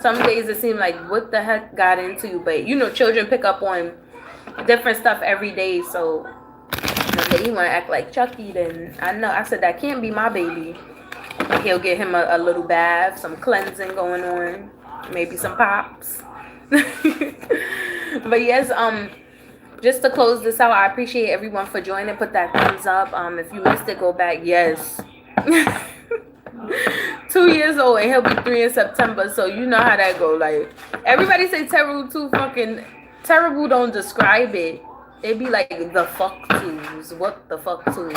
Some days it seems like what the heck got into you, but you know, children pick up on different stuff every day. So if he want to act like Chucky, then I said that can't be my baby. He'll get him a little bath, some cleansing going on, maybe some pops. But yes, just to close this out, I appreciate everyone for joining. Put that thumbs up. If you missed it, go back. Yes. 2 years old and he'll be 3 in September, so you know how that go. Like, everybody say terrible too fucking terrible, don't describe it. They be like the fuck twos. What the fuck twos?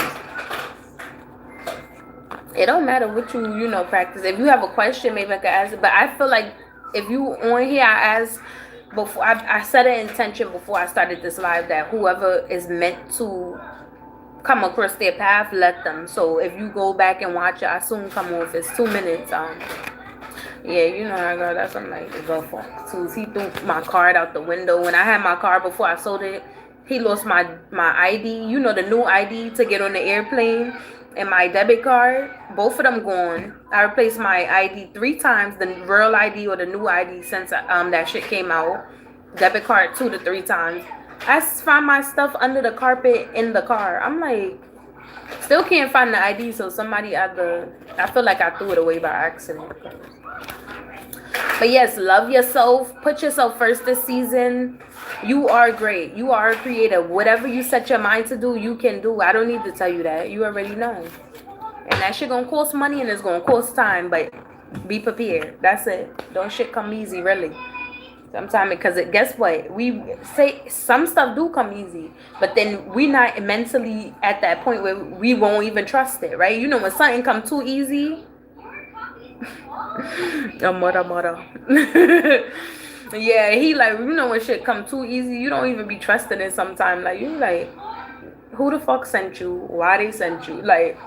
It don't matter what you know practice. If you have a question, maybe I could ask it. But I feel like if you on here, I ask before I set an intention before I started this live that whoever is meant to come across their path, let them. So if you go back and watch it, I soon come off. It's 2 minutes. Yeah, you know how I go. That's something like the fuck twos. He threw my card out the window. When I had my car before I sold it, he lost my ID. You know, the new ID to get on the airplane. And my debit card, both of them gone. I replaced my ID 3 times, the real ID or the new ID since that shit came out. Debit card 2 to 3 times. I find my stuff under the carpet in the car. I'm like, still can't find the ID, so somebody I feel like I threw it away by accident. But yes, love yourself. Put yourself first this season. You are great. You are a creator. Whatever you set your mind to do, you can do. I don't need to tell you that. You already know. And that shit gonna cost money and it's gonna cost time, but be prepared. That's it. Don't shit come easy, really. Sometimes, because guess what? We say some stuff do come easy, but then we not mentally at that point where we won't even trust it, right? You know, when something come too easy, mother. Yeah, he like, you know, when shit come too easy, you don't even be trusting it sometimes. Like, you like, who the fuck sent you? Why they sent you? Like,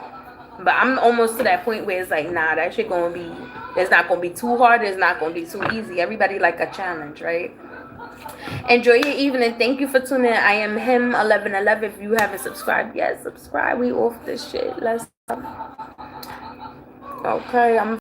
but I'm almost to that point where it's like, nah, that shit gonna be It's not gonna be too hard. It's not gonna be too easy. Everybody like a challenge, right? Enjoy your evening. Thank you for tuning in. I am him 1111. If you haven't subscribed yet, subscribe. We off this shit. Let's. Okay, I'm